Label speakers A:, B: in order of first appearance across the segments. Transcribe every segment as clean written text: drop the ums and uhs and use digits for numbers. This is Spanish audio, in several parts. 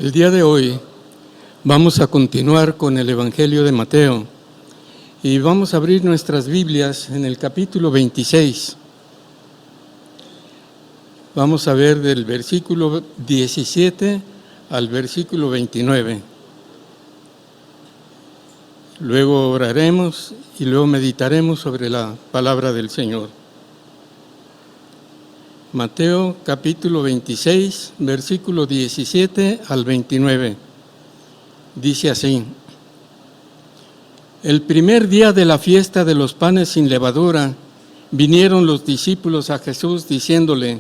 A: El día de hoy vamos a continuar con el Evangelio de Mateo y vamos a abrir nuestras Biblias en el capítulo 26. Vamos a ver del versículo 17 al versículo 29. Luego oraremos y luego meditaremos sobre la palabra del Señor. Mateo capítulo 26, versículo 17 al 29. Dice así: El primer día de la fiesta de los panes sin levadura, vinieron los discípulos a Jesús diciéndole: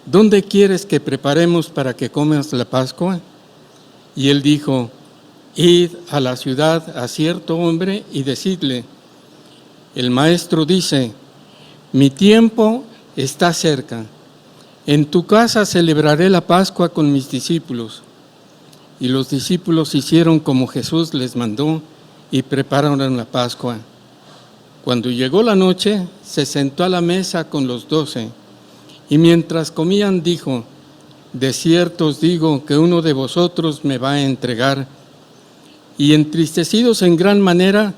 A: ¿Dónde quieres que preparemos para que comas la Pascua? Y él dijo: Id a la ciudad a cierto hombre y decidle: El maestro dice, mi tiempo está cerca. En tu casa celebraré la Pascua con mis discípulos. Y los discípulos hicieron como Jesús les mandó y prepararon la Pascua. Cuando llegó la noche, se sentó a la mesa con los 12. Y mientras comían dijo: De cierto os digo que uno de vosotros me va a entregar. Y entristecidos en gran manera,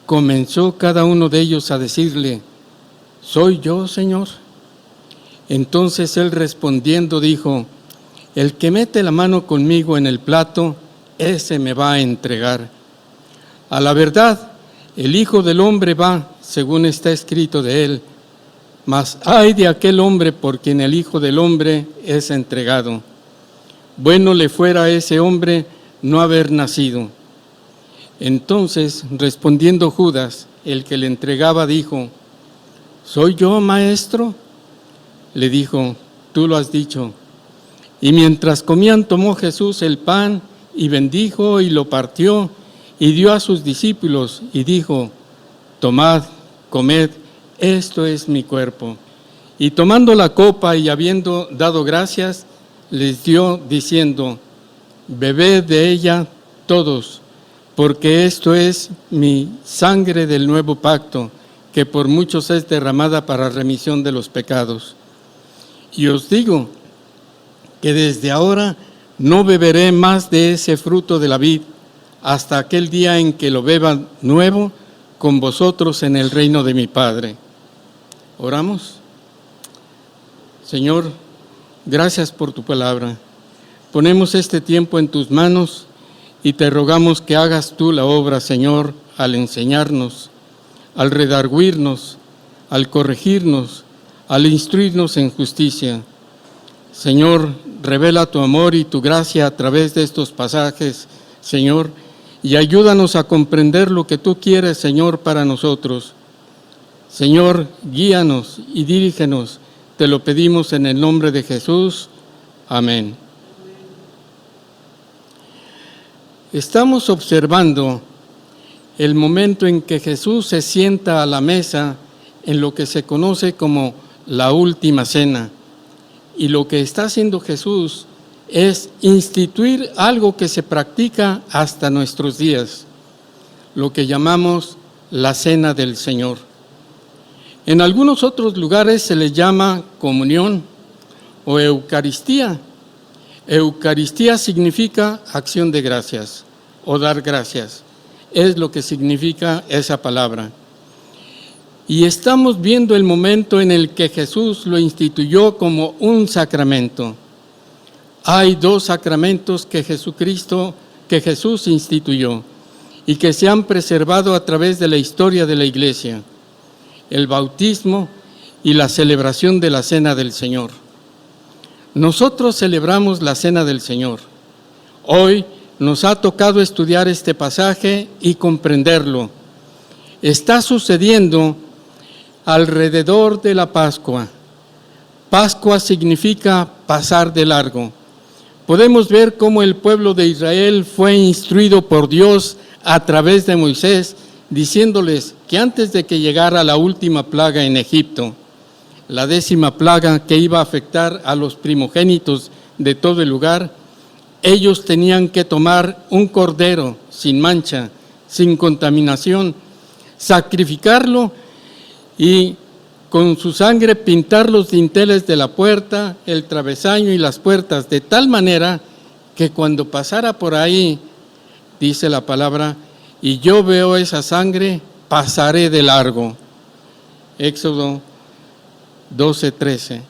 A: comenzó cada uno de ellos a decirle: ¿Soy yo, Señor? Entonces él respondiendo dijo: El que mete la mano conmigo en el plato, ese me va a entregar. A la verdad, el Hijo del Hombre va, según está escrito de él, mas ay de aquel hombre por quien el Hijo del Hombre es entregado. Bueno le fuera a ese hombre no haber nacido. Entonces, respondiendo Judas, el que le entregaba, dijo: ¿Soy yo, maestro? Le dijo: Tú lo has dicho. Y mientras comían, tomó Jesús el pan y bendijo y lo partió y dio a sus discípulos y dijo: Tomad, comed, esto es mi cuerpo. Y tomando la copa y habiendo dado gracias, les dio diciendo: Bebed de ella todos, porque esto es mi sangre del nuevo pacto, que por muchos es derramada para remisión de los pecados. Y os digo que desde ahora no beberé más de ese fruto de la vid, hasta aquel día en que lo beba nuevo con vosotros en el reino de mi Padre. ¿Oramos? Señor, gracias por tu palabra. Ponemos este tiempo en tus manos y te rogamos que hagas tú la obra, Señor, al enseñarnos, al redarguirnos, al corregirnos, al instruirnos en justicia. Señor, revela tu amor y tu gracia a través de estos pasajes, Señor, y ayúdanos a comprender lo que tú quieres, Señor, para nosotros. Señor, guíanos y dirígenos, te lo pedimos en el nombre de Jesús. Amén. Estamos observando el momento en que Jesús se sienta a la mesa en lo que se conoce como la última cena. Y lo que está haciendo Jesús es instituir algo que se practica hasta nuestros días, lo que llamamos la Cena del Señor. En algunos otros lugares se le llama comunión o Eucaristía. Eucaristía significa acción de gracias o dar gracias. Es lo que significa esa palabra. Y estamos viendo el momento en el que Jesús lo instituyó como un sacramento. Hay dos sacramentos que Jesús instituyó y que se han preservado a través de la historia de la Iglesia: el bautismo y la celebración de la Cena del Señor. Nosotros celebramos la Cena del Señor. Hoy nos ha tocado estudiar este pasaje y comprenderlo. Está sucediendo alrededor de la Pascua. Pascua significa pasar de largo. Podemos ver cómo el pueblo de Israel fue instruido por Dios a través de Moisés, diciéndoles que antes de que llegara la última plaga en Egipto, la 10ª plaga que iba a afectar a los primogénitos de todo el lugar, ellos tenían que tomar un cordero sin mancha, sin contaminación, sacrificarlo y con su sangre pintar los dinteles de la puerta, el travesaño y las puertas, de tal manera que cuando pasara por ahí, dice la palabra, y yo veo esa sangre, pasaré de largo. Éxodo 12:13.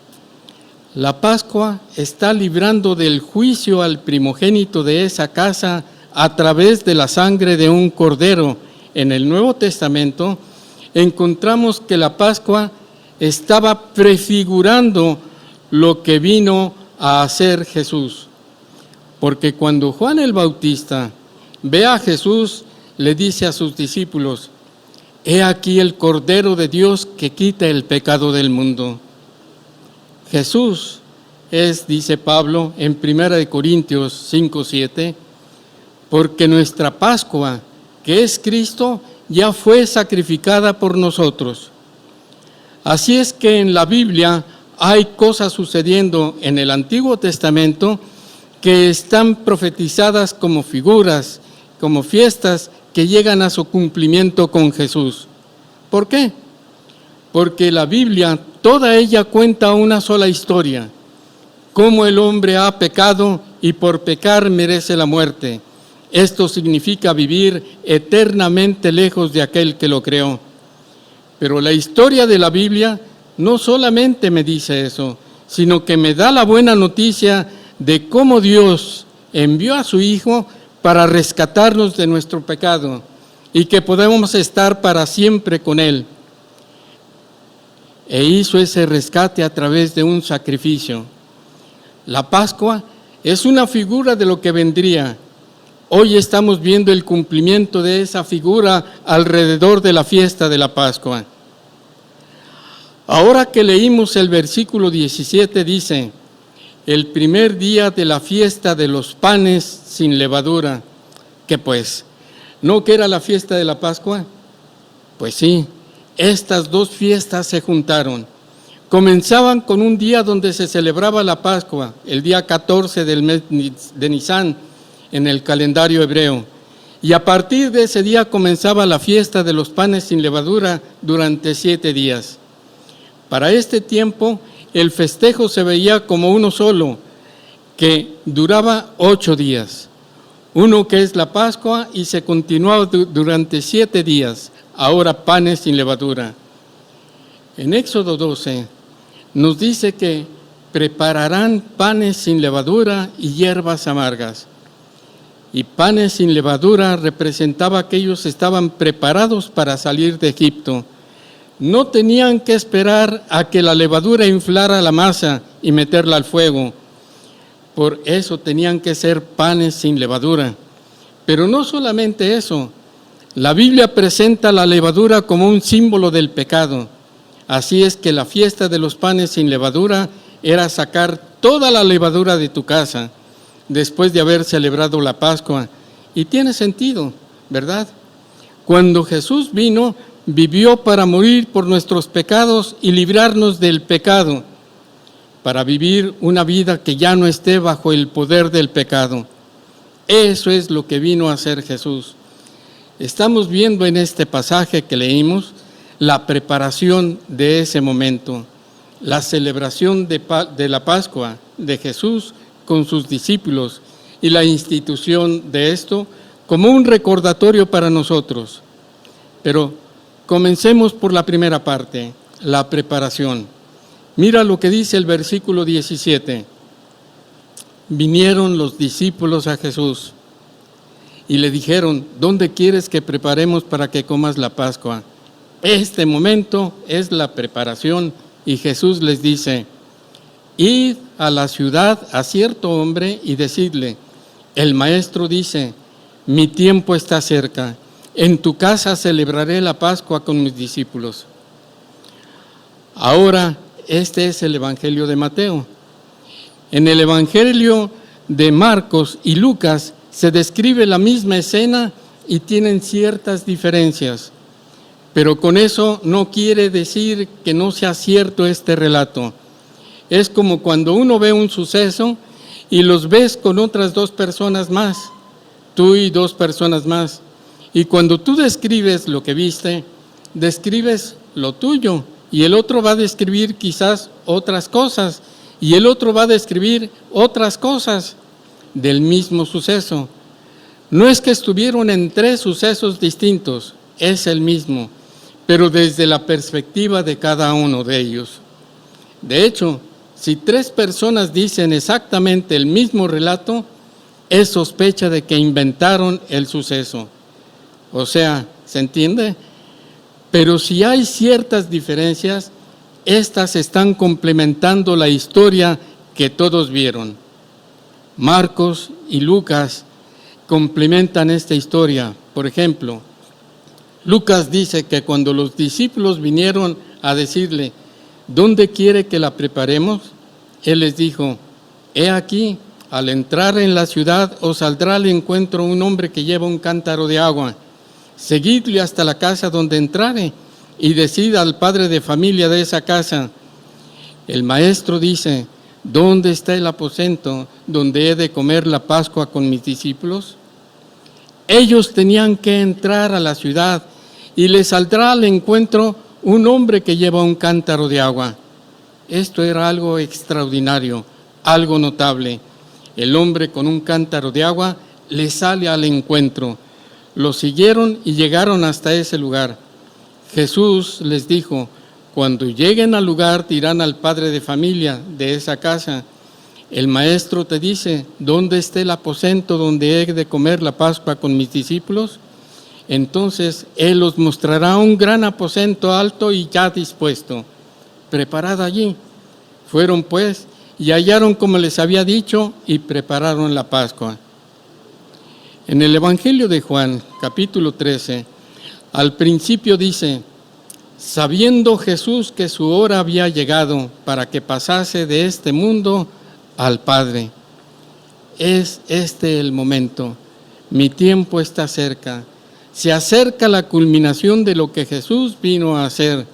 A: La Pascua está librando del juicio al primogénito de esa casa a través de la sangre de un cordero. En el Nuevo Testamento encontramos que la Pascua estaba prefigurando lo que vino a hacer Jesús. Porque cuando Juan el Bautista ve a Jesús, le dice a sus discípulos: he aquí el Cordero de Dios que quita el pecado del mundo. Jesús es, dice Pablo en 1 Corintios 5:7, porque nuestra Pascua, que es Cristo, ya fue sacrificada por nosotros. Así es que en la Biblia hay cosas sucediendo en el Antiguo Testamento que están profetizadas como figuras, como fiestas que llegan a su cumplimiento con Jesús. ¿Por qué? Porque la Biblia, toda ella cuenta una sola historia: cómo el hombre ha pecado y por pecar merece la muerte. Esto significa vivir eternamente lejos de aquel que lo creó. Pero la historia de la Biblia no solamente me dice eso, sino que me da la buena noticia de cómo Dios envió a su Hijo para rescatarnos de nuestro pecado y que podemos estar para siempre con Él. E hizo ese rescate a través de un sacrificio. La Pascua es una figura de lo que vendría. Hoy estamos viendo el cumplimiento de esa figura alrededor de la fiesta de la Pascua. Ahora que leímos el versículo 17, dice: el primer día de la fiesta de los panes sin levadura. ¿Qué pues? ¿No que era la fiesta de la Pascua? Pues sí, estas dos fiestas se juntaron. Comenzaban con un día donde se celebraba la Pascua, el día 14 del mes de Nisán, en el calendario hebreo. Y a partir de ese día comenzaba la fiesta de los panes sin levadura durante 7 días. Para este tiempo, el festejo se veía como uno solo, que duraba 8 días. Uno que es la Pascua y se continuaba durante 7 días, ahora panes sin levadura. En Éxodo 12 nos dice que prepararán panes sin levadura y hierbas amargas. Y panes sin levadura representaba que ellos estaban preparados para salir de Egipto. No tenían que esperar a que la levadura inflara la masa y meterla al fuego. Por eso tenían que ser panes sin levadura. Pero no solamente eso, la Biblia presenta la levadura como un símbolo del pecado. Así es que la fiesta de los panes sin levadura era sacar toda la levadura de tu casa después de haber celebrado la Pascua. Y tiene sentido, ¿verdad? Cuando Jesús vino, vivió para morir por nuestros pecados y librarnos del pecado, para vivir una vida que ya no esté bajo el poder del pecado. Eso es lo que vino a hacer Jesús. Estamos viendo en este pasaje que leímos la preparación de ese momento, la celebración de la Pascua de Jesús con sus discípulos y la institución de esto como un recordatorio para nosotros. Pero comencemos por la primera parte, la preparación. Mira lo que dice el versículo 17. Vinieron los discípulos a Jesús y le dijeron: ¿dónde quieres que preparemos para que comas la Pascua? Este momento es la preparación y Jesús les dice: id a la ciudad a cierto hombre y decidle: el maestro dice, mi tiempo está cerca, en tu casa celebraré la Pascua con mis discípulos. Ahora, este es el Evangelio de Mateo. En el Evangelio de Marcos y Lucas se describe la misma escena y tienen ciertas diferencias, pero con eso no quiere decir que no sea cierto este relato. Es como cuando uno ve un suceso y los ves con otras 2 personas más, tú y 2 personas más. Y cuando tú describes lo que viste, describes lo tuyo y el otro va a describir quizás otras cosas y el otro va a describir otras cosas. del mismo suceso. No es que estuvieron en 3 sucesos distintos, es el mismo, pero desde la perspectiva de cada uno de ellos. De hecho, si 3 personas dicen exactamente el mismo relato, es sospecha de que inventaron el suceso. O sea, ¿se entiende? Pero si hay ciertas diferencias, estas están complementando la historia que todos vieron. Marcos y Lucas complementan esta historia. Por ejemplo, Lucas dice que cuando los discípulos vinieron a decirle, ¿dónde quiere que la preparemos? Él les dijo, he aquí, al entrar en la ciudad os saldrá al encuentro un hombre que lleva un cántaro de agua. Seguidle hasta la casa donde entrare y decid al padre de familia de esa casa, el maestro dice, ¿dónde está el aposento donde he de comer la Pascua con mis discípulos? Ellos tenían que entrar a la ciudad y les saldrá al encuentro un hombre que lleva un cántaro de agua. Esto era algo extraordinario, algo notable. El hombre con un cántaro de agua le sale al encuentro. Lo siguieron y llegaron hasta ese lugar. Jesús les dijo, cuando lleguen al lugar dirán al padre de familia de esa casa, el maestro te dice, ¿dónde está el aposento donde he de comer la Pascua con mis discípulos? Entonces él os mostrará un gran aposento alto y ya dispuesto, preparado allí. Fueron pues y hallaron como les había dicho y prepararon la Pascua. En el Evangelio de Juan, capítulo 13, al principio dice, sabiendo Jesús que su hora había llegado para que pasase de este mundo al Padre. Es este el momento, mi tiempo está cerca, se acerca la culminación de lo que Jesús vino a hacer.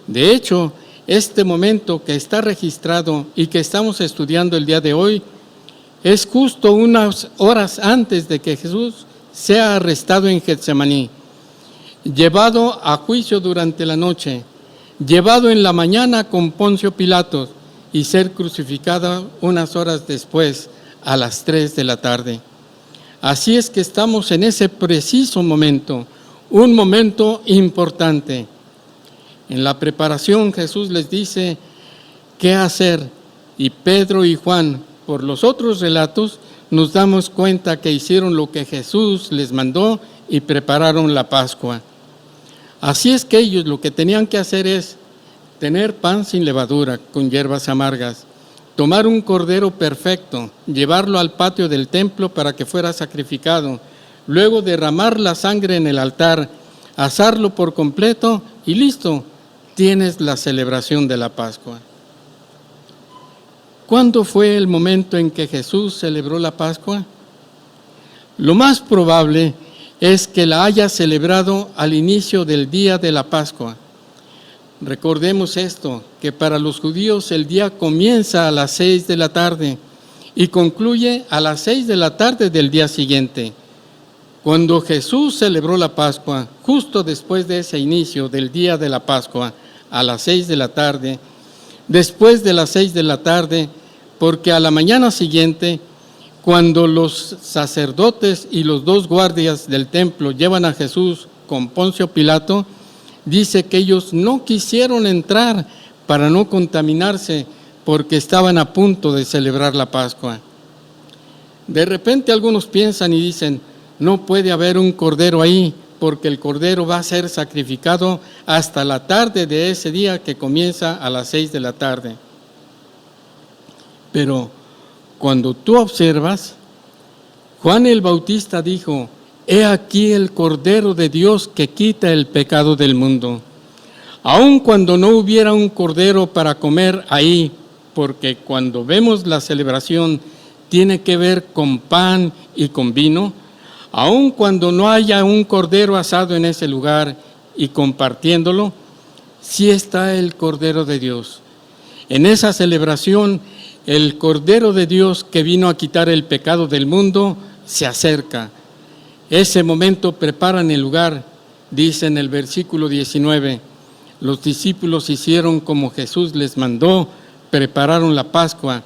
A: De hecho, este momento que está registrado y que estamos estudiando el día de hoy, es justo unas horas antes de que Jesús sea arrestado en Getsemaní, llevado a juicio durante la noche, llevado en la mañana con Poncio Pilatos y ser crucificado unas horas después, a las 3 de la tarde. Así es que estamos en ese preciso momento, un momento importante. En la preparación Jesús les dice qué hacer y Pedro y Juan, por los otros relatos, nos damos cuenta que hicieron lo que Jesús les mandó y prepararon la Pascua. Así es que ellos lo que tenían que hacer es tener pan sin levadura, con hierbas amargas, tomar un cordero perfecto, llevarlo al patio del templo para que fuera sacrificado, luego derramar la sangre en el altar, asarlo por completo y listo, tienes la celebración de la Pascua. ¿Cuándo fue el momento en que Jesús celebró la Pascua? Lo más probable es que la haya celebrado al inicio del día de la Pascua. Recordemos esto, que para los judíos el día comienza a las 6 de la tarde y concluye a las 6 de la tarde del día siguiente. Cuando Jesús celebró la Pascua, justo después de ese inicio del día de la Pascua, a las 6 de la tarde, después de las 6 de la tarde, porque a la mañana siguiente, cuando los sacerdotes y los 2 guardias del templo llevan a Jesús con Poncio Pilato, dice que ellos no quisieron entrar para no contaminarse porque estaban a punto de celebrar la Pascua. De repente algunos piensan y dicen, no puede haber un cordero ahí porque el cordero va a ser sacrificado hasta la tarde de ese día que comienza a las 6 de la tarde. Pero cuando tú observas, Juan el Bautista dijo, he aquí el Cordero de Dios que quita el pecado del mundo. Aun cuando no hubiera un cordero para comer ahí, porque cuando vemos la celebración tiene que ver con pan y con vino, aun cuando no haya un cordero asado en ese lugar y compartiéndolo, sí está el Cordero de Dios. En esa celebración, el Cordero de Dios que vino a quitar el pecado del mundo se acerca. Ese momento preparan el lugar, dice en el versículo 19. Los discípulos hicieron como Jesús les mandó, prepararon la Pascua.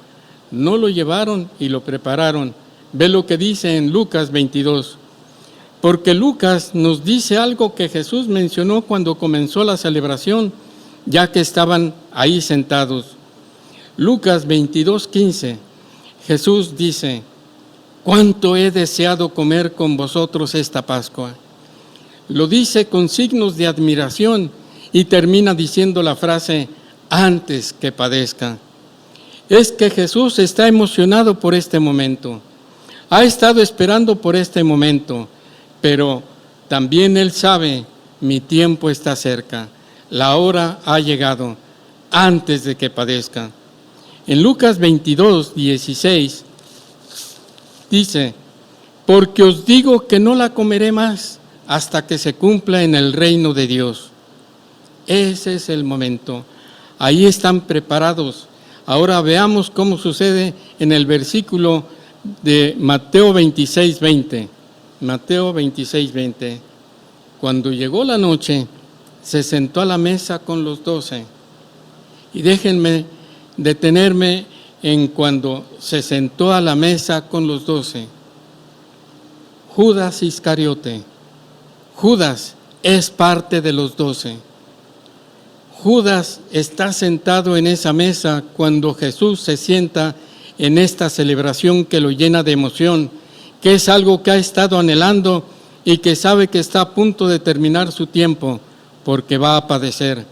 A: No lo llevaron y lo prepararon. Ve lo que dice en Lucas 22. Porque Lucas nos dice algo que Jesús mencionó cuando comenzó la celebración, ya que estaban ahí sentados. Lucas 22:15, Jesús dice: «Cuánto he deseado comer con vosotros esta Pascua». Lo dice con signos de admiración y termina diciendo la frase: «antes que padezca». Es que Jesús está emocionado por este momento. Ha estado esperando por este momento, pero también Él sabe, mi tiempo está cerca, la hora ha llegado, antes de que padezca. En Lucas 22:16 dice: «Porque os digo que no la comeré más hasta que se cumpla en el reino de Dios». Ese es el momento. Ahí están preparados. Ahora veamos cómo sucede en el versículo de Mateo 26:20. Mateo 26:20. Cuando llegó la noche, se sentó a la mesa con los 12. Y déjenme detenerme en cuando se sentó a la mesa con los 12. Judas Iscariote. Judas es parte de los 12. Judas está sentado en esa mesa cuando Jesús se sienta en esta celebración que lo llena de emoción, que es algo que ha estado anhelando y que sabe que está a punto de terminar su tiempo porque va a padecer.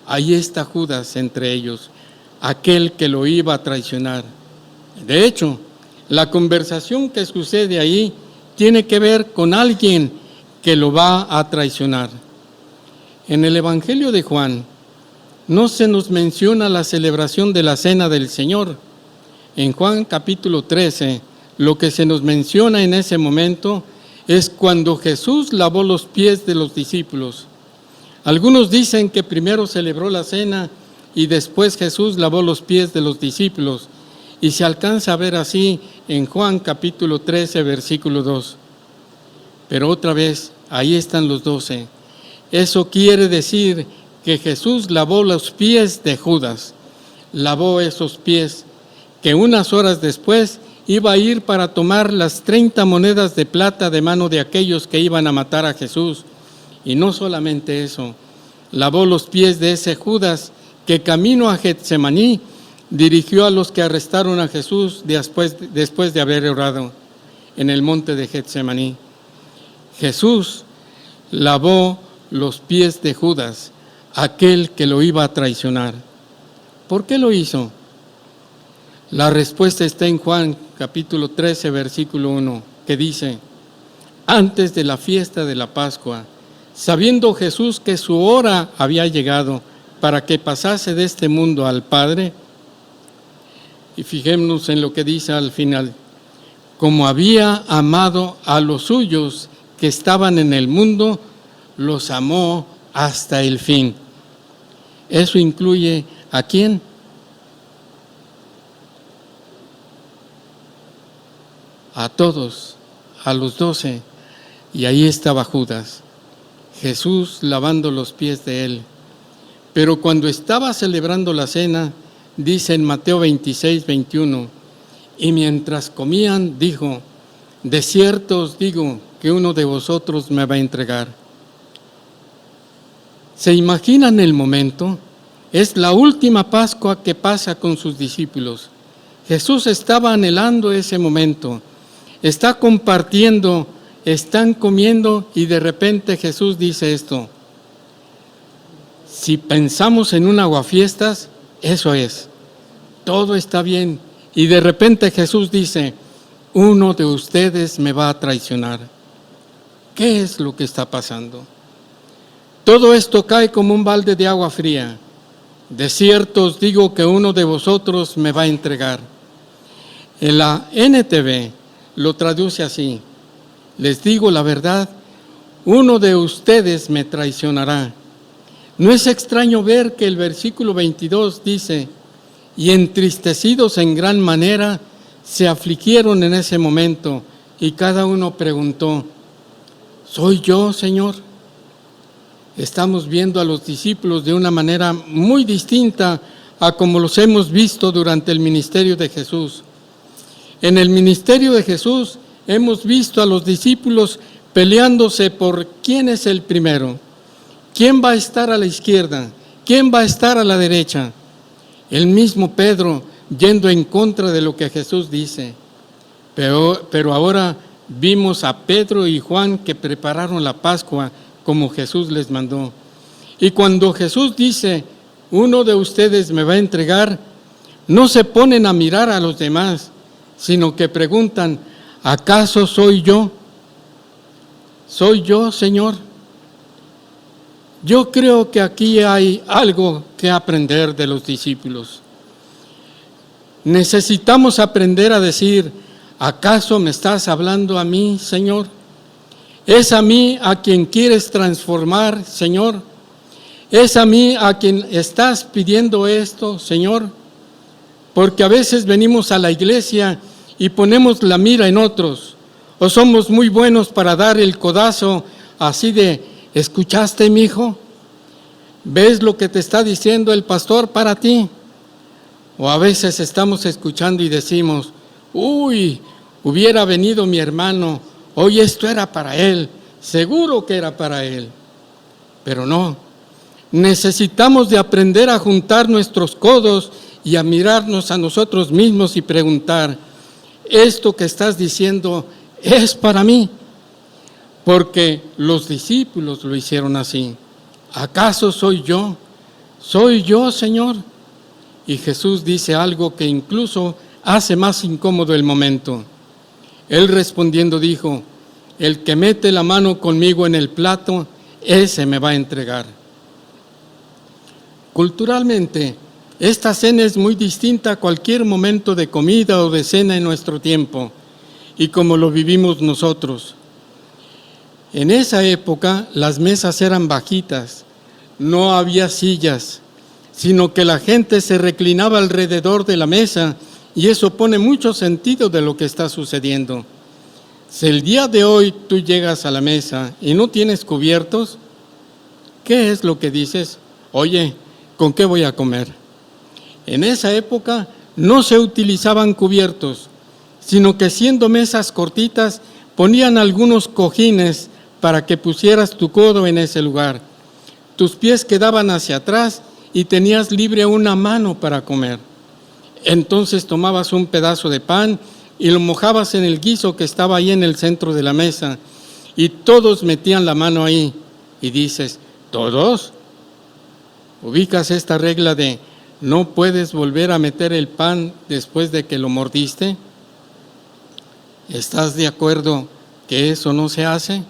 A: Ahí está Judas entre ellos, aquel que lo iba a traicionar. De hecho, la conversación que sucede ahí tiene que ver con alguien que lo va a traicionar. En el Evangelio de Juan no se nos menciona la celebración de la Cena del Señor. En Juan capítulo 13, lo que se nos menciona en ese momento es cuando Jesús lavó los pies de los discípulos. Algunos dicen que primero celebró la cena y después Jesús lavó los pies de los discípulos, y se alcanza a ver así en Juan capítulo 13, versículo 2. Pero otra vez, ahí están los 12. Eso quiere decir que Jesús lavó los pies de Judas, lavó esos pies, que unas horas después iba a ir para tomar las 30 monedas de plata de mano de aquellos que iban a matar a Jesús. Y no solamente eso, lavó los pies de ese Judas que camino a Getsemaní dirigió a los que arrestaron a Jesús después de haber orado en el monte de Getsemaní. Jesús lavó los pies de Judas, aquel que lo iba a traicionar. ¿Por qué lo hizo? La respuesta está en Juan capítulo 13, versículo 1, que dice: «Antes de la fiesta de la Pascua, sabiendo Jesús que su hora había llegado para que pasase de este mundo al Padre», y fijémonos en lo que dice al final: «Como había amado a los suyos que estaban en el mundo, los amó hasta el fin». Eso incluye ¿a quién? A todos, a los 12, y ahí estaba Judas, Jesús lavando los pies de él. Pero cuando estaba celebrando la cena, dice en Mateo 26:21, y mientras comían, dijo: «De cierto os digo que uno de vosotros me va a entregar». ¿Se imaginan el momento? Es la última Pascua que pasa con sus discípulos. Jesús estaba anhelando ese momento. Está compartiendo, están comiendo y de repente Jesús dice esto. Si pensamos en un aguafiestas, eso es. Todo está bien. Y de repente Jesús dice: «Uno de ustedes me va a traicionar». ¿Qué es lo que está pasando? Todo esto cae como un balde de agua fría. De cierto os digo que uno de vosotros me va a entregar. En la NTV lo traduce así: les digo la verdad, uno de ustedes me traicionará. No es extraño ver que el versículo 22 dice: y entristecidos en gran manera, se afligieron en ese momento, y cada uno preguntó: ¿soy yo, Señor? Estamos viendo a los discípulos de una manera muy distinta a como los hemos visto durante el ministerio de Jesús. En el ministerio de Jesús hemos visto a los discípulos peleándose por quién es el primero, quién va a estar a la izquierda, quién va a estar a la derecha. El mismo Pedro yendo en contra de lo que Jesús dice. Pero ahora vimos a Pedro y Juan que prepararon la Pascua como Jesús les mandó. Y cuando Jesús dice, uno de ustedes me va a entregar, no se ponen a mirar a los demás, sino que preguntan, ¿acaso soy yo? ¿Soy yo, Señor? Yo creo que aquí hay algo que aprender de los discípulos. Necesitamos aprender a decir, ¿acaso me estás hablando a mí, Señor? ¿Es a mí a quien quieres transformar, Señor? ¿Es a mí a quien estás pidiendo esto, Señor? Porque a veces venimos a la iglesia y ponemos la mira en otros, o somos muy buenos para dar el codazo así de, ¿escuchaste, mi hijo? ¿Ves lo que te está diciendo el pastor para ti? O a veces estamos escuchando y decimos, uy, hubiera venido mi hermano, hoy esto era para él, seguro que era para él. Pero no, necesitamos de aprender a juntar nuestros codos y a mirarnos a nosotros mismos y preguntar, ¿esto que estás diciendo es para mí? Porque los discípulos lo hicieron así. ¿Acaso soy yo? ¿Soy yo, Señor? Y Jesús dice algo que incluso hace más incómodo el momento. Él respondiendo dijo, el que mete la mano conmigo en el plato, ese me va a entregar. Culturalmente, esta cena es muy distinta a cualquier momento de comida o de cena en nuestro tiempo y como lo vivimos nosotros. En esa época las mesas eran bajitas, no había sillas, sino que la gente se reclinaba alrededor de la mesa y eso pone mucho sentido de lo que está sucediendo. Si el día de hoy tú llegas a la mesa y no tienes cubiertos, ¿qué es lo que dices? Oye, ¿con qué voy a comer? En esa época no se utilizaban cubiertos, sino que siendo mesas cortitas, ponían algunos cojines para que pusieras tu codo en ese lugar. Tus pies quedaban hacia atrás y tenías libre una mano para comer. Entonces tomabas un pedazo de pan y lo mojabas en el guiso que estaba ahí en el centro de la mesa y todos metían la mano ahí y dices, ¿todos? ¿Ubicas esta regla de no puedes volver a meter el pan después de que lo mordiste? ¿Estás de acuerdo que eso no se hace?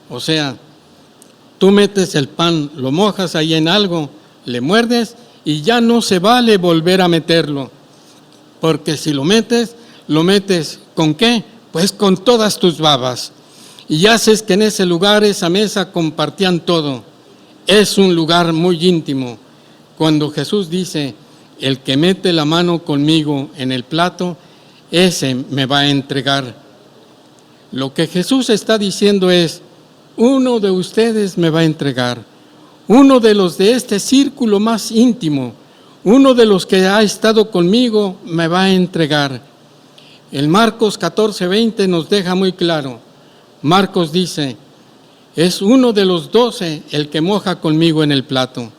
A: O sea, tú metes el pan, lo mojas ahí en algo, le muerdes y ya no se vale volver a meterlo. Porque si lo metes ¿con qué? Pues con todas tus babas. Y haces que en ese lugar, esa mesa, compartían todo. Es un lugar muy íntimo. Cuando Jesús dice, el que mete la mano conmigo en el plato, ese me va a entregar. Lo que Jesús está diciendo es, uno de ustedes me va a entregar. Uno de los de este círculo más íntimo, uno de los que ha estado conmigo me va a entregar. El Marcos 14:20 nos deja muy claro. Marcos dice, es uno de los 12 el que moja conmigo en el plato.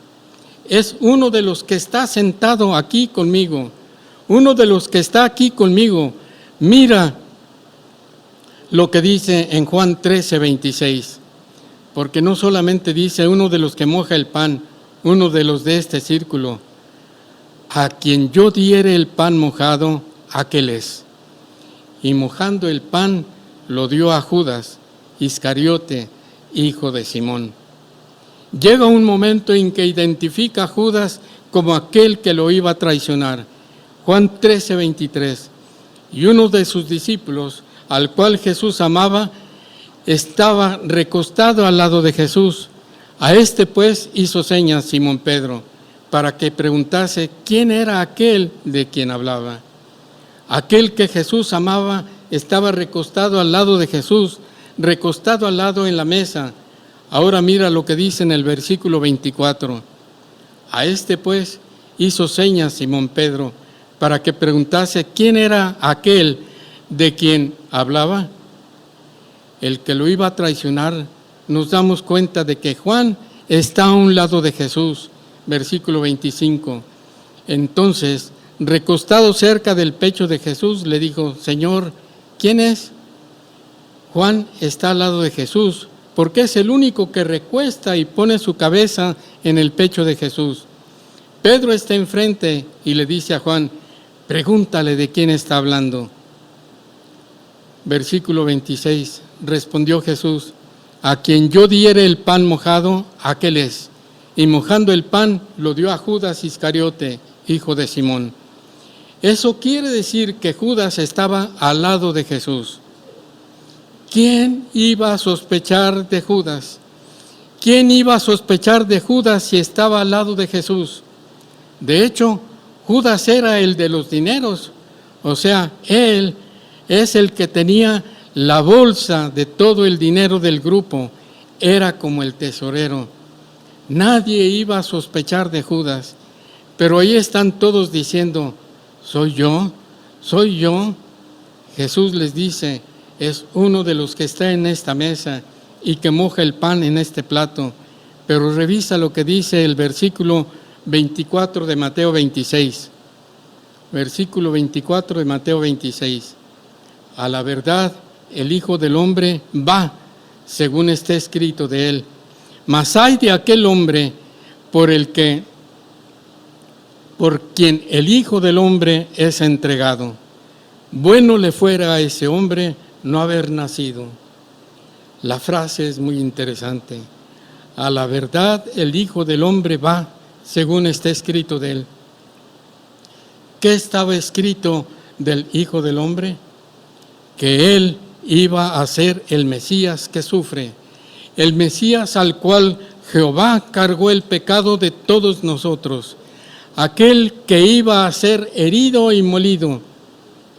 A: Es uno de los que está sentado aquí conmigo. Uno de los que está aquí conmigo. Mira lo que dice en Juan 13:26. Porque no solamente dice uno de los que moja el pan, uno de los de este círculo. A quien yo diere el pan mojado, aquel es. Y mojando el pan, lo dio a Judas, Iscariote, hijo de Simón. Llega un momento en que identifica a Judas como aquel que lo iba a traicionar. Juan 13:23. Y uno de sus discípulos, al cual Jesús amaba, estaba recostado al lado de Jesús. A este pues hizo señas Simón Pedro, para que preguntase quién era aquel de quien hablaba. Aquel que Jesús amaba estaba recostado al lado de Jesús, recostado al lado en la mesa. Ahora mira lo que dice en el versículo 24. A este pues hizo señas Simón Pedro, para que preguntase quién era aquel de quien hablaba, el que lo iba a traicionar, nos damos cuenta de que Juan está a un lado de Jesús. Versículo 25. Entonces, recostado cerca del pecho de Jesús, le dijo: Señor, ¿quién es? Juan está al lado de Jesús, porque es el único que recuesta y pone su cabeza en el pecho de Jesús. Pedro está enfrente y le dice a Juan: pregúntale de quién está hablando. Versículo 26. Respondió Jesús: a quien yo diere el pan mojado, aquel es. Y mojando el pan, lo dio a Judas Iscariote, hijo de Simón. Eso quiere decir que Judas estaba al lado de Jesús. ¿Quién iba a sospechar de Judas? ¿Quién iba a sospechar de Judas si estaba al lado de Jesús? De hecho, Judas era el de los dineros, o sea, él es el que tenía la bolsa de todo el dinero del grupo, era como el tesorero. Nadie iba a sospechar de Judas, pero ahí están todos diciendo: ¿soy yo? ¿Soy yo? Jesús les dice: es uno de los que está en esta mesa y que moja el pan en este plato. Pero revisa lo que dice el versículo 24 de Mateo 26. Versículo 24 de Mateo 26. A la verdad, el Hijo del Hombre va, según está escrito de él. Mas ay de aquel hombre por quien el Hijo del Hombre es entregado. Bueno le fuera a ese hombre no haber nacido. La frase es muy interesante. A la verdad, el Hijo del Hombre va, según está escrito de él. ¿Qué estaba escrito del Hijo del Hombre? Que él iba a ser el Mesías que sufre, el Mesías al cual Jehová cargó el pecado de todos nosotros, aquel que iba a ser herido y molido.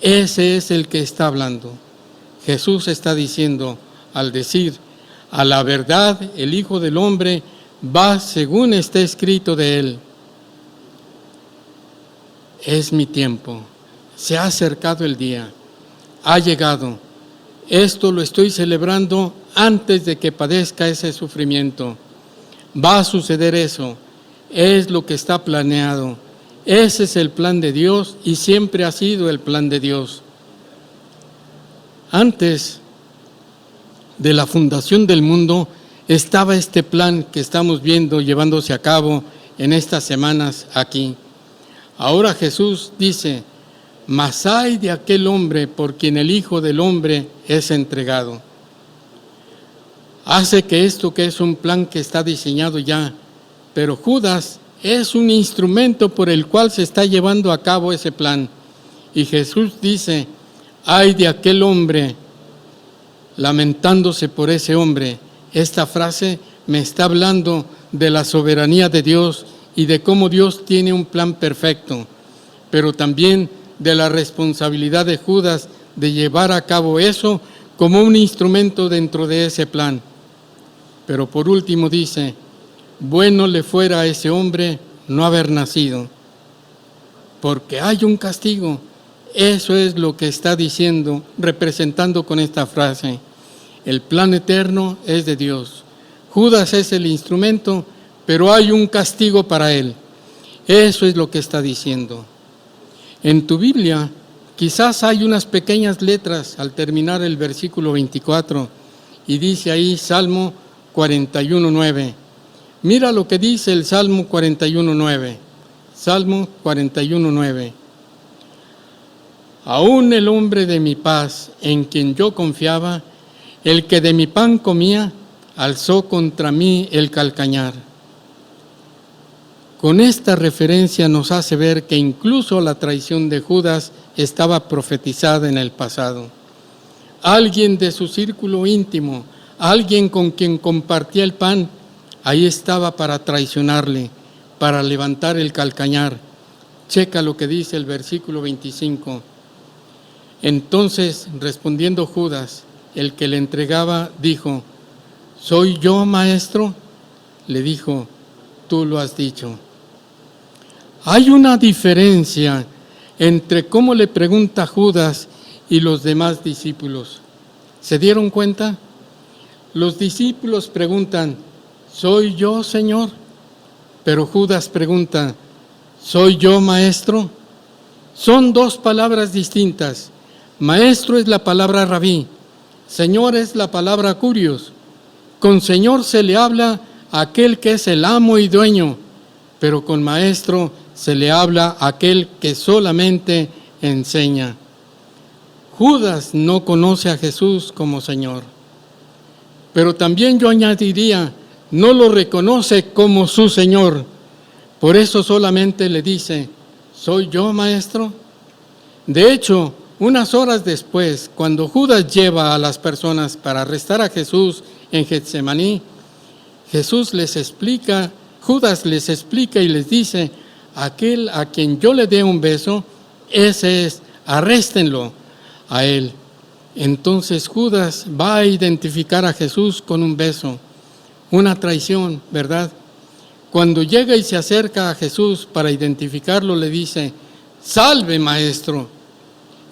A: Ese es el que está hablando. Jesús está diciendo, al decir: a la verdad, el Hijo del Hombre va según está escrito de él. Es mi tiempo, se ha acercado el día, ha llegado. Esto lo estoy celebrando antes de que padezca ese sufrimiento. Va a suceder eso, es lo que está planeado. Ese es el plan de Dios y siempre ha sido el plan de Dios. Antes de la fundación del mundo estaba este plan que estamos viendo llevándose a cabo en estas semanas aquí. Ahora Jesús dice: mas ay de aquel hombre por quien el Hijo del Hombre es entregado. Hace que esto, que es un plan que está diseñado ya, pero Judas es un instrumento por el cual se está llevando a cabo ese plan. Y Jesús dice: ay de aquel hombre, lamentándose por ese hombre. Esta frase me está hablando de la soberanía de Dios y de cómo Dios tiene un plan perfecto, pero también de la responsabilidad de Judas de llevar a cabo eso como un instrumento dentro de ese plan. Pero por último dice: bueno le fuera a ese hombre no haber nacido, porque hay un castigo. Eso es lo que está diciendo, representando con esta frase. El plan eterno es de Dios. Judas es el instrumento, pero hay un castigo para él. Eso es lo que está diciendo. En tu Biblia, quizás hay unas pequeñas letras al terminar el versículo 24, y dice ahí Salmo 41:9. Mira lo que dice el Salmo 41:9. Salmo 41:9. Aún el hombre de mi paz, en quien yo confiaba, el que de mi pan comía, alzó contra mí el calcañar. Con esta referencia nos hace ver que incluso la traición de Judas estaba profetizada en el pasado. Alguien de su círculo íntimo, alguien con quien compartía el pan, ahí estaba para traicionarle, para levantar el calcañar. Checa lo que dice el versículo 25. Entonces, respondiendo Judas, el que le entregaba, dijo: ¿soy yo, maestro? Le dijo: tú lo has dicho. Hay una diferencia entre cómo le pregunta Judas y los demás discípulos. ¿Se dieron cuenta? Los discípulos preguntan, ¿soy yo, Señor? Pero Judas pregunta, ¿soy yo, Maestro? Son dos palabras distintas. Maestro es la palabra rabí, Señor es la palabra curios. Con Señor se le habla a aquel que es el amo y dueño, pero con Maestro se le habla a aquel que solamente enseña. Judas no conoce a Jesús como Señor, pero también yo añadiría, no lo reconoce como su Señor. Por eso solamente le dice, ¿soy yo, Maestro? De hecho, unas horas después, cuando Judas lleva a las personas para arrestar a Jesús en Getsemaní, Judas les explica y les dice, aquel a quien yo le dé un beso, ese es, arréstenlo a él. Entonces Judas va a identificar a Jesús con un beso, una traición, ¿verdad? Cuando llega y se acerca a Jesús para identificarlo, le dice, salve, Maestro.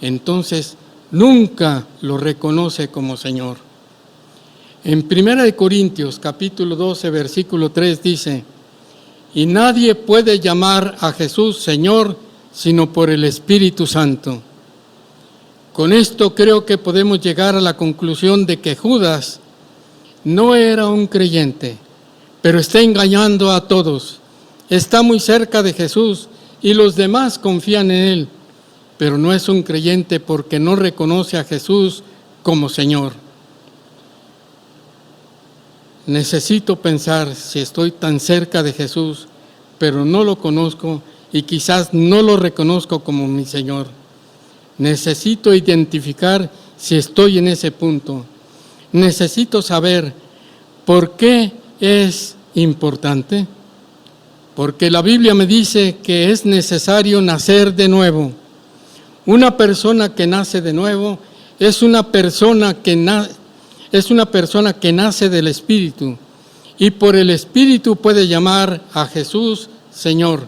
A: Entonces nunca lo reconoce como Señor. En 1 Corintios capítulo 12 versículo 3 dice, y nadie puede llamar a Jesús Señor sino por el Espíritu Santo. Con esto creo que podemos llegar a la conclusión de que Judas no era un creyente, pero está engañando a todos. Está muy cerca de Jesús y los demás confían en él, pero no es un creyente porque no reconoce a Jesús como Señor. Necesito pensar si estoy tan cerca de Jesús, pero no lo conozco y quizás no lo reconozco como mi Señor. Necesito identificar si estoy en ese punto. Necesito saber por qué es importante. Porque la Biblia me dice que es necesario nacer de nuevo. Una persona que nace de nuevo es una persona que nace del Espíritu y por el Espíritu puede llamar a Jesús Señor.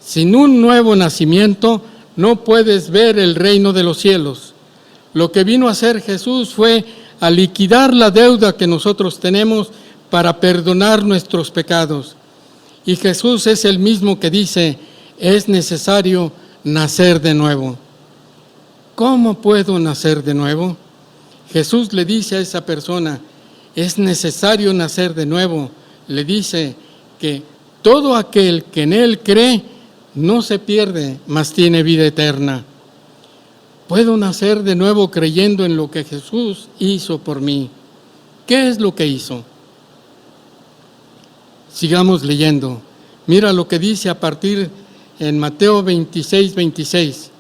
A: Sin un nuevo nacimiento no puedes ver el reino de los cielos. Lo que vino a hacer Jesús fue a liquidar la deuda que nosotros tenemos para perdonar nuestros pecados. Y Jesús es el mismo que dice, es necesario nacer de nuevo. ¿Cómo puedo nacer de nuevo? Jesús le dice a esa persona, es necesario nacer de nuevo. Le dice que todo aquel que en Él cree no se pierde, mas tiene vida eterna. Puedo nacer de nuevo creyendo en lo que Jesús hizo por mí. ¿Qué es lo que hizo? Sigamos leyendo. Mira lo que dice a partir en Mateo 26, 26.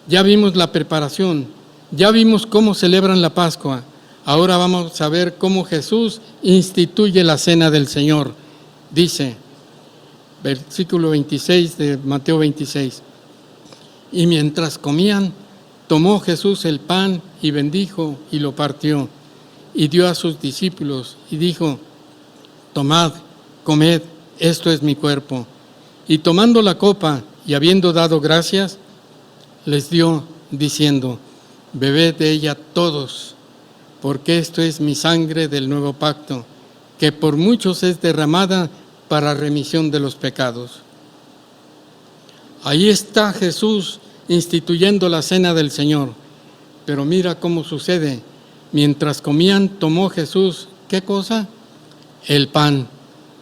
A: Ya vimos la preparación, ya vimos cómo celebran la Pascua. Ahora vamos a ver cómo Jesús instituye la cena del Señor. Dice, versículo 26 de Mateo 26. Y mientras comían, tomó Jesús el pan y bendijo y lo partió y dio a sus discípulos y dijo, tomad, comed, esto es mi cuerpo. Y tomando la copa y habiendo dado gracias, les dio diciendo, bebed de ella todos, porque esto es mi sangre del nuevo pacto, que por muchos es derramada para remisión de los pecados. Ahí está Jesús instituyendo la cena del Señor. Pero mira cómo sucede. Mientras comían, tomó Jesús, ¿qué cosa? El pan.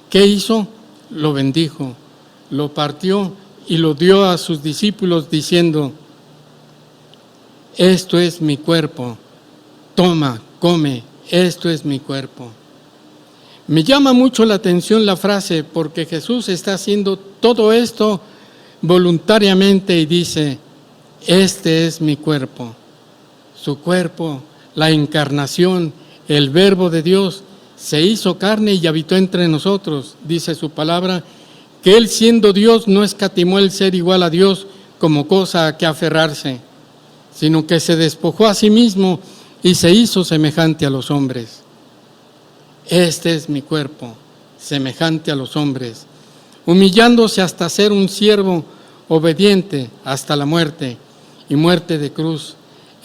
A: ¿Qué hizo? Lo bendijo, lo partió y lo dio a sus discípulos diciendo, esto es mi cuerpo, toma, come, esto es mi cuerpo. Me llama mucho la atención la frase porque Jesús está haciendo todo esto voluntariamente y dice, este es mi cuerpo. Su cuerpo, la encarnación, el verbo de Dios, se hizo carne y habitó entre nosotros, dice su palabra, que Él siendo Dios no escatimó el ser igual a Dios como cosa a que aferrarse, sino que se despojó a sí mismo y se hizo semejante a los hombres. Este es mi cuerpo, semejante a los hombres, humillándose hasta ser un siervo obediente hasta la muerte y muerte de cruz.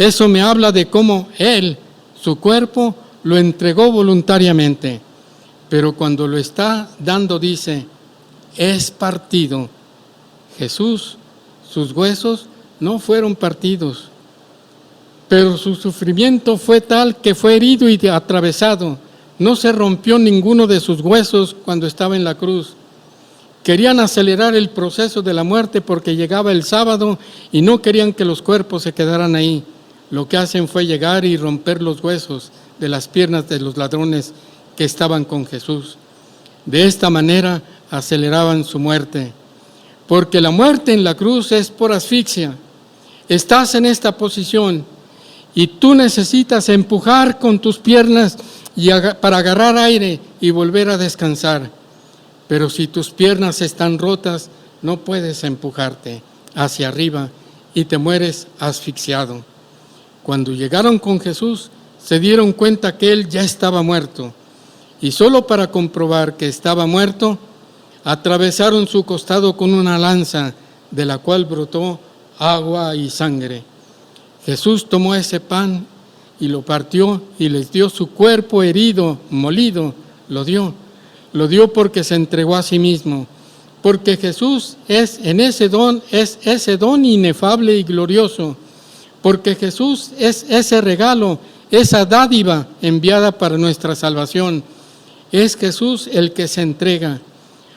A: Eso me habla de cómo Él, su cuerpo, lo entregó voluntariamente. Pero cuando lo está dando dice, es partido. Jesús, sus huesos no fueron partidos, pero su sufrimiento fue tal que fue herido y atravesado. No se rompió ninguno de sus huesos cuando estaba en la cruz. Querían acelerar el proceso de la muerte porque llegaba el sábado y no querían que los cuerpos se quedaran ahí. Lo que hacen fue llegar y romper los huesos de las piernas de los ladrones que estaban con Jesús. De esta manera aceleraban su muerte, porque la muerte en la cruz es por asfixia. Estás en esta posición y tú necesitas empujar con tus piernas para agarrar aire y volver a descansar. Pero si tus piernas están rotas, no puedes empujarte hacia arriba y te mueres asfixiado. Cuando llegaron con Jesús, se dieron cuenta que Él ya estaba muerto. Y solo para comprobar que estaba muerto, atravesaron su costado con una lanza, de la cual brotó agua y sangre. Jesús tomó ese pan y lo partió y les dio su cuerpo herido, molido, lo dio. Lo dio porque se entregó a sí mismo, porque Jesús es ese don inefable y glorioso, porque Jesús es ese regalo, esa dádiva enviada para nuestra salvación. Es Jesús el que se entrega.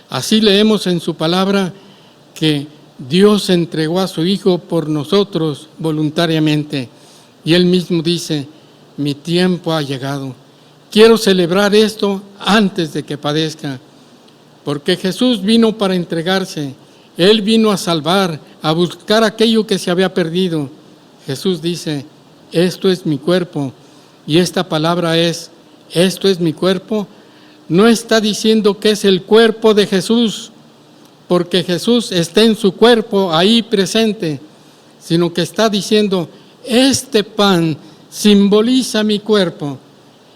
A: Así leemos en su palabra que Dios entregó a su Hijo por nosotros voluntariamente. Y Él mismo dice, mi tiempo ha llegado. Quiero celebrar esto antes de que padezca, porque Jesús vino para entregarse. Él vino a salvar, a buscar aquello que se había perdido. Jesús dice, esto es mi cuerpo. Y esta palabra es, esto es mi cuerpo. No está diciendo que es el cuerpo de Jesús, porque Jesús está en su cuerpo ahí presente, sino que está diciendo, este pan simboliza mi cuerpo.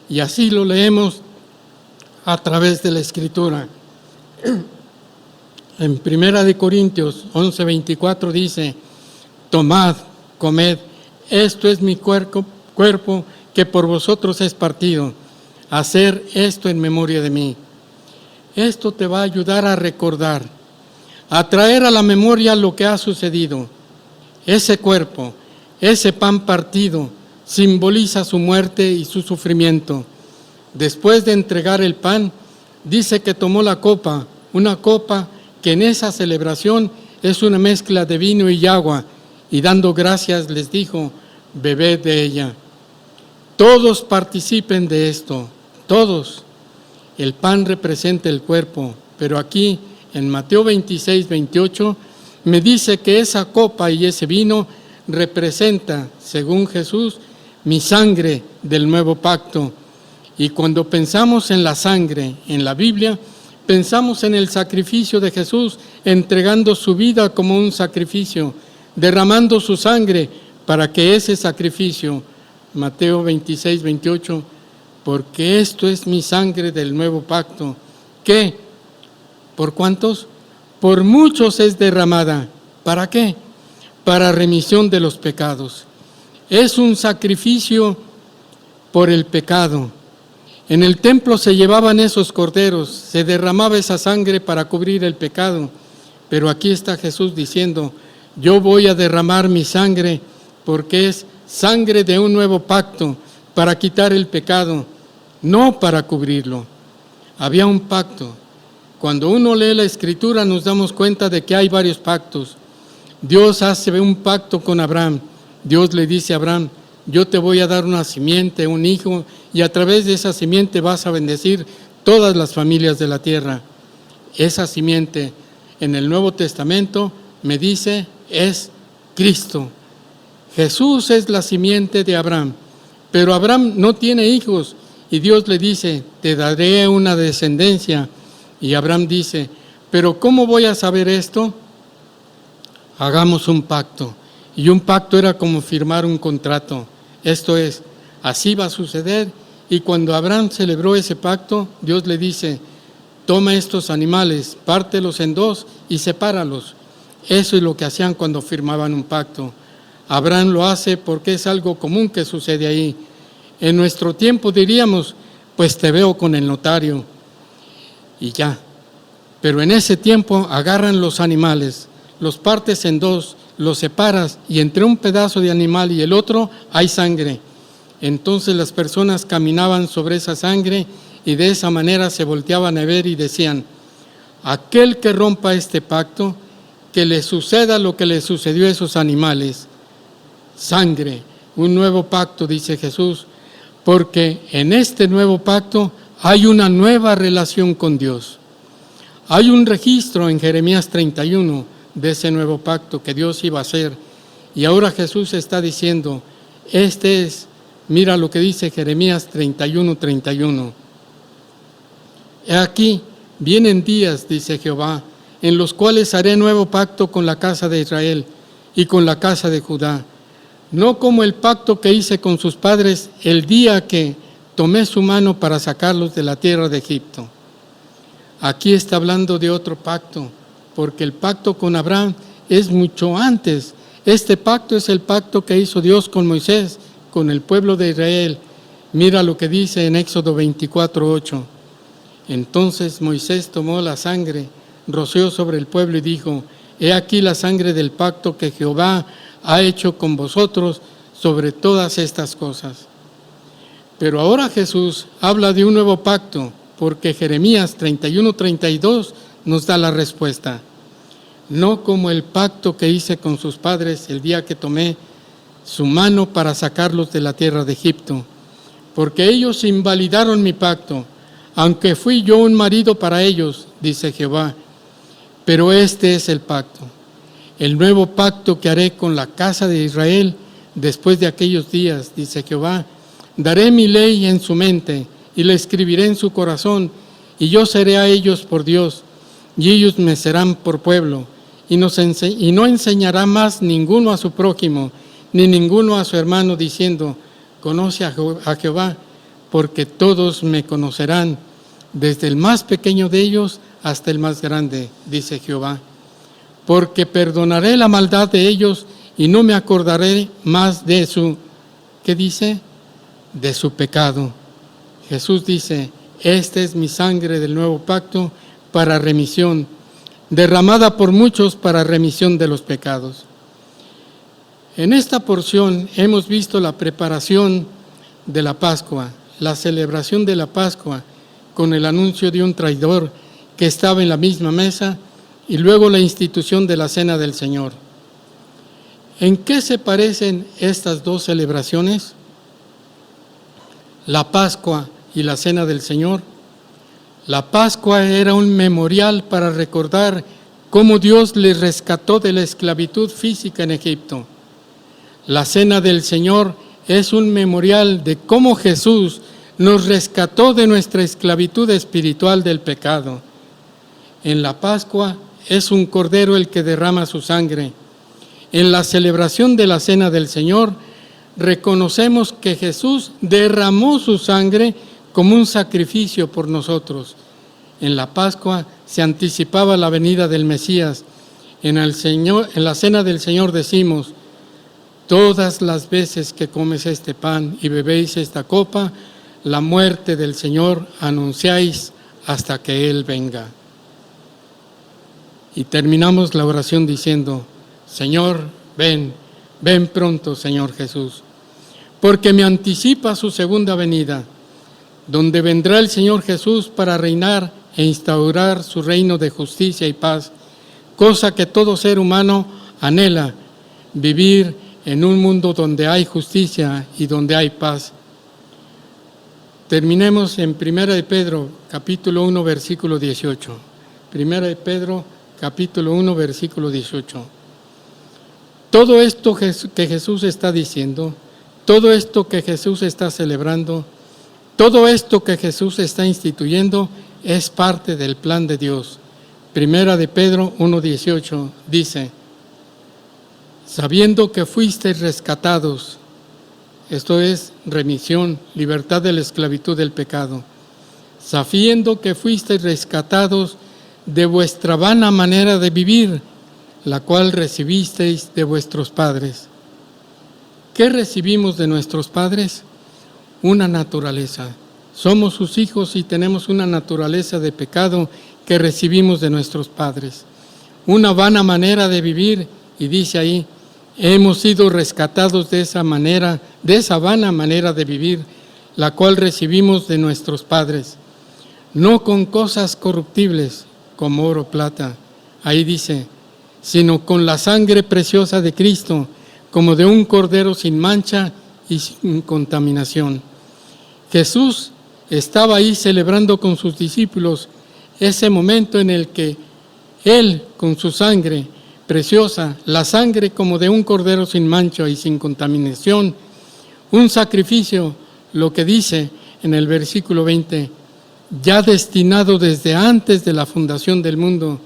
A: Y así lo leemos a través de la Escritura. En 1 Corintios 11:24 dice, tomad, comed, esto es mi cuerpo que por vosotros es partido. Hacer esto en memoria de mí. Esto te va a ayudar a recordar, a traer a la memoria lo que ha sucedido. Ese cuerpo, ese pan partido, simboliza su muerte y su sufrimiento. Después de entregar el pan, dice que tomó la copa, una copa que en esa celebración es una mezcla de vino y agua, y dando gracias les dijo, bebed de ella. Todos participen de esto, todos. El pan representa el cuerpo, pero aquí en Mateo 26:28 me dice que esa copa y ese vino representa, según Jesús, mi sangre del nuevo pacto. Y cuando pensamos en la sangre en la Biblia, pensamos en el sacrificio de Jesús, entregando su vida como un sacrificio, derramando su sangre para que ese sacrificio, Mateo 26:28, porque esto es mi sangre del nuevo pacto, que, ¿por cuántos? Por muchos es derramada. ¿Para qué? Para remisión de los pecados. Es un sacrificio por el pecado. En el templo se llevaban esos corderos, se derramaba esa sangre para cubrir el pecado. Pero aquí está Jesús diciendo, yo voy a derramar mi sangre porque es sangre de un nuevo pacto para quitar el pecado, no para cubrirlo. Había un pacto. Cuando uno lee la Escritura nos damos cuenta de que hay varios pactos. Dios hace un pacto con Abraham. Dios le dice a Abraham, yo te voy a dar una simiente, un hijo, y a través de esa simiente vas a bendecir todas las familias de la tierra. Esa simiente en el Nuevo Testamento me dice es Cristo. Jesús es la simiente de Abraham, pero Abraham no tiene hijos y Dios le dice, te daré una descendencia. Y Abraham dice, pero ¿cómo voy a saber esto? Hagamos un pacto. Y un pacto era como firmar un contrato. Esto es, así va a suceder. Y cuando Abraham celebró ese pacto, Dios le dice, toma estos animales, pártelos en dos y sepáralos. Eso es lo que hacían cuando firmaban un pacto. Abraham lo hace porque es algo común que sucede ahí. En nuestro tiempo diríamos, pues te veo con el notario y ya. Pero en ese tiempo agarran los animales, los partes en dos, los separas y entre un pedazo de animal y el otro hay sangre. Entonces las personas caminaban sobre esa sangre y de esa manera se volteaban a ver y decían, aquel que rompa este pacto, que le suceda lo que le sucedió a esos animales. Sangre, un nuevo pacto, dice Jesús, porque en este nuevo pacto hay una nueva relación con Dios. Hay un registro en Jeremías 31 de ese nuevo pacto que Dios iba a hacer. Y ahora Jesús está diciendo, mira lo que dice Jeremías 31:31. He aquí, vienen días, dice Jehová, en los cuales haré nuevo pacto con la casa de Israel y con la casa de Judá. No como el pacto que hice con sus padres el día que tomé su mano para sacarlos de la tierra de Egipto. Aquí está hablando de otro pacto, porque el pacto con Abraham es mucho antes. Este pacto es el pacto que hizo Dios con Moisés, con el pueblo de Israel. Mira lo que dice en Éxodo 24:8. Entonces Moisés tomó la sangre, roció sobre el pueblo y dijo, he aquí la sangre del pacto que Jehová ha hecho con vosotros sobre todas estas cosas. Pero ahora Jesús habla de un nuevo pacto, porque Jeremías 31:32 nos da la respuesta. No como el pacto que hice con sus padres el día que tomé su mano para sacarlos de la tierra de Egipto, porque ellos invalidaron mi pacto, aunque fui yo un marido para ellos, dice Jehová. Pero este es el pacto, el nuevo pacto que haré con la casa de Israel después de aquellos días, dice Jehová. Daré mi ley en su mente y la escribiré en su corazón, y yo seré a ellos por Dios, y ellos me serán por pueblo, y no enseñará más ninguno a su prójimo, ni ninguno a su hermano, diciendo, conoce a Jehová, porque todos me conocerán, desde el más pequeño de ellos hasta el más grande, dice Jehová. Porque perdonaré la maldad de ellos y no me acordaré más de su, ¿qué dice? De su pecado. Jesús dice, esta es mi sangre del nuevo pacto para remisión, derramada por muchos para remisión de los pecados. En esta porción hemos visto la preparación de la Pascua, la celebración de la Pascua con el anuncio de un traidor que estaba en la misma mesa y luego la institución de la Cena del Señor. ¿En qué se parecen estas dos celebraciones? La Pascua y la Cena del Señor. La Pascua era un memorial para recordar cómo Dios les rescató de la esclavitud física en Egipto. La Cena del Señor es un memorial de cómo Jesús nos rescató de nuestra esclavitud espiritual del pecado. En la Pascua es un cordero el que derrama su sangre. En la celebración de la Cena del Señor, reconocemos que Jesús derramó su sangre como un sacrificio por nosotros. En la Pascua se anticipaba la venida del Mesías. En la Cena del Señor decimos, todas las veces que comes este pan y bebéis esta copa, la muerte del Señor anunciáis hasta que Él venga. Y terminamos la oración diciendo, Señor, ven pronto, Señor Jesús, porque me anticipa su segunda venida, donde vendrá el Señor Jesús para reinar e instaurar su reino de justicia y paz, cosa que todo ser humano anhela, vivir en un mundo donde hay justicia y donde hay paz. Terminemos en 1 de Pedro, capítulo 1, versículo 18. 1 de Pedro, capítulo 1, versículo 18. Todo esto que Jesús está diciendo, todo esto que Jesús está celebrando, todo esto que Jesús está instituyendo es parte del plan de Dios. 1 de Pedro 1:18 dice, sabiendo que fuisteis rescatados, esto es remisión, libertad de la esclavitud del pecado, sabiendo que fuisteis rescatados de vuestra vana manera de vivir, la cual recibisteis de vuestros padres. ¿Qué recibimos de nuestros padres? Una naturaleza. Somos sus hijos y tenemos una naturaleza de pecado que recibimos de nuestros padres. Una vana manera de vivir, y dice ahí, hemos sido rescatados de esa manera, de esa vana manera de vivir, la cual recibimos de nuestros padres. No con cosas corruptibles, como oro o plata, ahí dice, sino con la sangre preciosa de Cristo, como de un cordero sin mancha y sin contaminación. Jesús estaba ahí celebrando con sus discípulos ese momento en el que Él, con su sangre preciosa, la sangre como de un cordero sin mancha y sin contaminación, un sacrificio, lo que dice en el versículo 20, ya destinado desde antes de la fundación del mundo,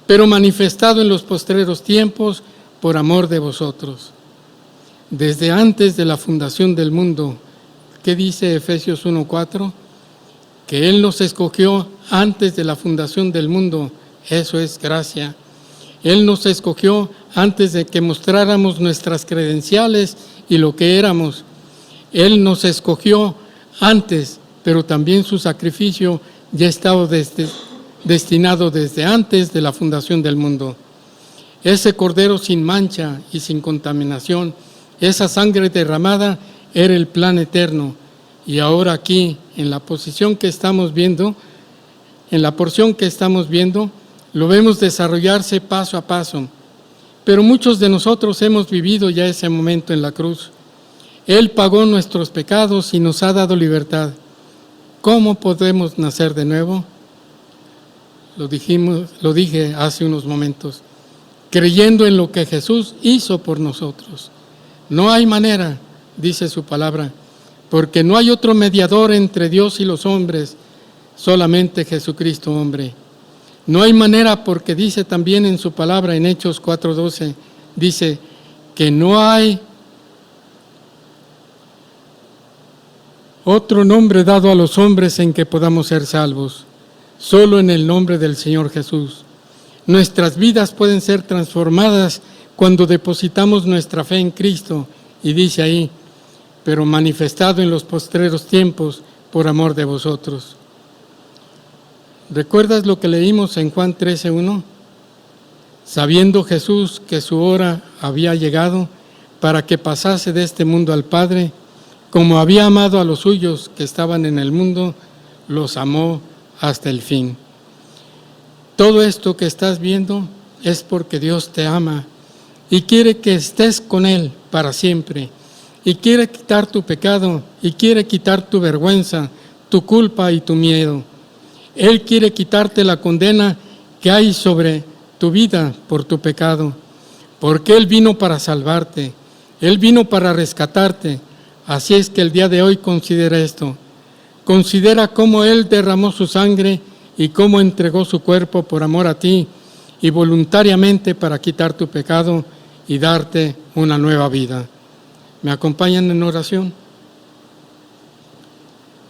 A: pero manifestado en los postreros tiempos por amor de vosotros. Desde antes de la fundación del mundo, ¿qué dice Efesios 1:4? Que Él nos escogió antes de la fundación del mundo, eso es gracia. Él nos escogió antes de que mostráramos nuestras credenciales y lo que éramos. Él nos escogió antes, pero también su sacrificio ya estaba destinado desde antes de la fundación del mundo. Ese cordero sin mancha y sin contaminación, esa sangre derramada era el plan eterno. Y ahora aquí, en la posición que estamos viendo, en la porción que estamos viendo, lo vemos desarrollarse paso a paso. Pero muchos de nosotros hemos vivido ya ese momento en la cruz. Él pagó nuestros pecados y nos ha dado libertad. ¿Cómo podemos nacer de nuevo? Lo dije hace unos momentos. Creyendo en lo que Jesús hizo por nosotros. No hay manera, dice su palabra, porque no hay otro mediador entre Dios y los hombres, solamente Jesucristo hombre. No hay manera porque dice también en su palabra en Hechos 4:12, dice que no hay otro nombre dado a los hombres en que podamos ser salvos, solo en el nombre del Señor Jesús. Nuestras vidas pueden ser transformadas cuando depositamos nuestra fe en Cristo, y dice ahí, pero manifestado en los postreros tiempos por amor de vosotros. ¿Recuerdas lo que leímos en Juan 13:1? Sabiendo Jesús que su hora había llegado para que pasase de este mundo al Padre, como había amado a los suyos que estaban en el mundo, los amó hasta el fin. Todo esto que estás viendo es porque Dios te ama y quiere que estés con Él para siempre. Y quiere quitar tu pecado y quiere quitar tu vergüenza, tu culpa y tu miedo. Él quiere quitarte la condena que hay sobre tu vida por tu pecado, porque Él vino para salvarte, Él vino para rescatarte. Así es que el día de hoy considera esto. Considera cómo Él derramó su sangre y cómo entregó su cuerpo por amor a ti y voluntariamente para quitar tu pecado y darte una nueva vida. ¿Me acompañan en oración?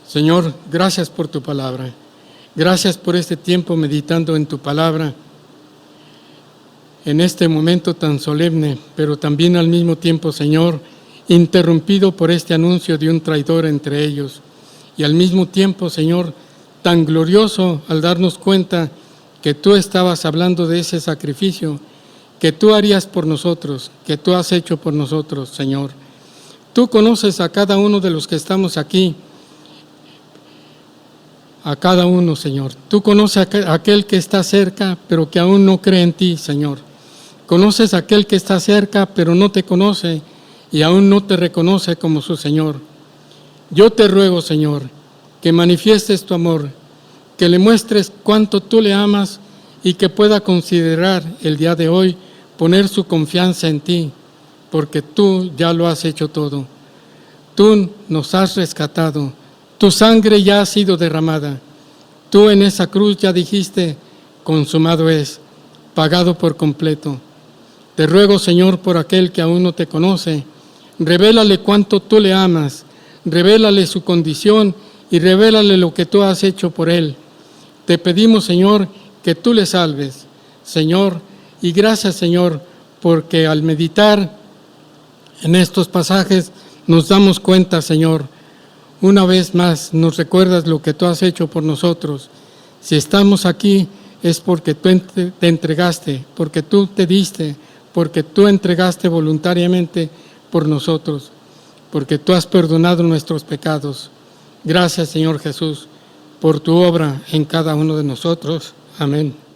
A: Señor, gracias por tu palabra. Gracias por este tiempo meditando en tu palabra, en este momento tan solemne, pero también al mismo tiempo, Señor, interrumpido por este anuncio de un traidor entre ellos. Y al mismo tiempo, Señor, tan glorioso al darnos cuenta que tú estabas hablando de ese sacrificio que tú harías por nosotros, que tú has hecho por nosotros, Señor. Tú conoces a cada uno de los que estamos aquí, a cada uno, Señor. Tú conoces a aquel que está cerca, pero que aún no cree en ti, Señor. Conoces a aquel que está cerca, pero no te conoce y aún no te reconoce como su Señor. Yo te ruego, Señor, que manifiestes tu amor, que le muestres cuánto tú le amas y que pueda considerar el día de hoy poner su confianza en ti, porque tú ya lo has hecho todo. Tú nos has rescatado. Tu sangre ya ha sido derramada. Tú en esa cruz ya dijiste, consumado es, pagado por completo. Te ruego, Señor, por aquel que aún no te conoce, revélale cuánto tú le amas, revélale su condición y revélale lo que tú has hecho por él. Te pedimos, Señor, que tú le salves, Señor, y gracias, Señor, porque al meditar En estos pasajes nos damos cuenta, Señor, una vez más nos recuerdas lo que tú has hecho por nosotros. Si estamos aquí es porque tú te entregaste, porque tú te diste, porque tú entregaste voluntariamente por nosotros, porque tú has perdonado nuestros pecados. Gracias, Señor Jesús, por tu obra en cada uno de nosotros. Amén.